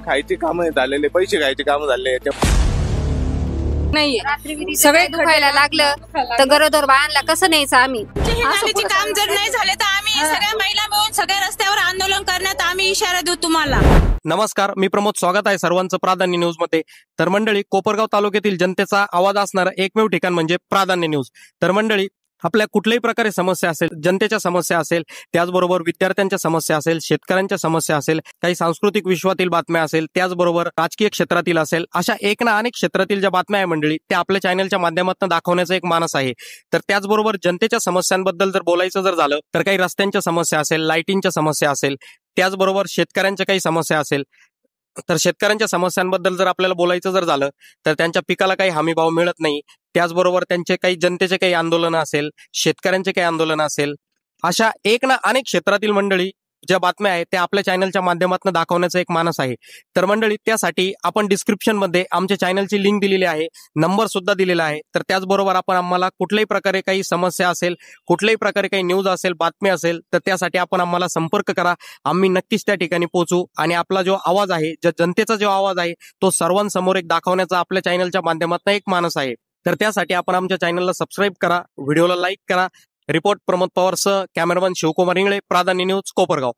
खायची कामं झालेले, पैसे खायचे कामं झाले नाहीये. सगळे दुखायला लागलं तर गरोदर बाळांना कसं न्यायचं आम्ही? नालीचे काम जर नाही झाले तर आम्ही सगळ्या महिला मिळून सगळ्या रस्त्यावर आंदोलन करण्यात आम्ही इशारा देऊ तुम्हाला. नमस्कार, मी प्रमोद. स्वागत आहे सर्वांचं प्राधान्य न्यूज मध्ये. तर मंडळी, कोपरगाव तालुक्यातील जनतेचा आवाज असणारं एकमेव ठिकाण म्हणजे प्राधान्य न्यूज. तर मंडळी, आपल्या कुठल्याही प्रकारे समस्या असेल, जनतेच्या समस्या असेल, त्याचबरोबर विद्यार्थ्यांच्या समस्या असेल, शेतकऱ्यांच्या समस्या असेल, काही सांस्कृतिक विश्वातील बातम्या असेल, त्याचबरोबर राजकीय क्षेत्रातील असेल, अशा एक ना अनेक क्षेत्रातील ज्या बातम्या आहे मंडळी, त्या आपल्या चॅनलच्या माध्यमातून दाखवण्याचा एक मानस आहे. तर त्याचबरोबर जनतेच्या समस्यांबद्दल जर बोलायचं जर झालं तर काही रस्त्यांच्या समस्या असेल, लाईटिंगच्या समस्या असेल, त्याचबरोबर शेतकऱ्यांच्या काही समस्या असेल. तर शेतकऱ्यांच्या समस्यांबद्दल जर आपल्याला बोलायचं जर झालं तर त्यांच्या पिकाला काही हमीभाव मिळत नाही, त्याचबरोबर त्यांचे काही जनतेचे काही आंदोलनं असेल, शेतकऱ्यांचे काही आंदोलनं असेल, अशा एक ना अनेक क्षेत्रातील मंडळी ज्या बातम्या आहेत त्या आपल्या चॅनलच्या माध्यमातून दाखवण्याचा एक मानस आहे. तर मंडळी, त्यासाठी आपण डिस्क्रिप्शन मध्ये आमच्या चॅनलची लिंक दिलेली आहे, नंबर सुद्धा दिलेला आहे. तर त्याचबरोबर आपण आम्हाला कुठल्याही प्रकारे काही समस्या असेल, कुठल्याही प्रकारे काही न्यूज असेल, बातमी असेल, तर त्यासाठी आपण आम्हाला संपर्क करा. आम्ही नक्कीच त्या ठिकाणी पोहोचू आणि आपला जो आवाज आहे, ज्या जनतेचा जो आवाज आहे, तो सर्वांसमोर एक दाखवण्याचा आपल्या चॅनलच्या माध्यमातून एक मानस आहे. तर त्यासाठी आपण आमच्या चॅनलला सबस्क्राईब करा, व्हिडिओला लाईक करा. रिपोर्ट प्रमोद पवारसह कॅमेरामन शिवकुमार इंगळे, प्राधान्य न्यूज, कोपरगाव.